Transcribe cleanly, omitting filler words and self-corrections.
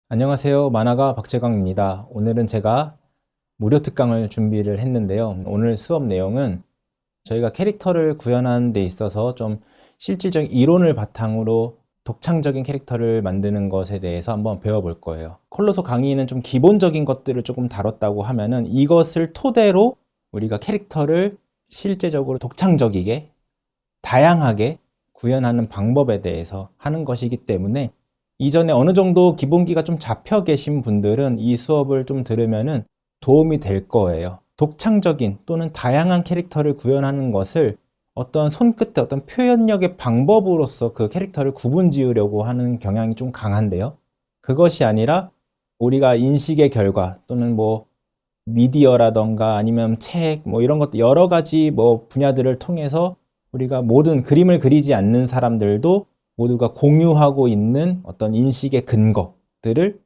안녕하세요. 만화가 박재광입니다. 오늘은 제가 무료 특강을 준비를 했는데요. 오늘 수업 내용은 저희가 캐릭터를 구현하는 데 있어서 좀 실질적인 이론을 바탕으로 독창적인 캐릭터를 만드는 것에 대해서 한번 배워볼 거예요. 콜로소 강의는 좀 기본적인 것들을 조금 다뤘다고 하면은 이것을 토대로 우리가 캐릭터를 실제적으로 독창적이게 다양하게 구현하는 방법에 대해서 하는 것이기 때문에 이전에 어느 정도 기본기가 좀 잡혀 계신 분들은 이 수업을 좀 들으면은 도움이 될 거예요. 독창적인 또는 다양한 캐릭터를 구현하는 것을 어떤 손끝의 어떤 표현력의 방법으로서 그 캐릭터를 구분 지으려고 하는 경향이 좀 강한데요. 그것이 아니라 우리가 인식의 결과 또는 뭐 미디어라던가 아니면 책 뭐 이런 것들 여러 가지 뭐 분야들을 통해서 우리가 모든 그림을 그리지 않는 사람들도 모두가 공유하고 있는 어떤 인식의 근거들을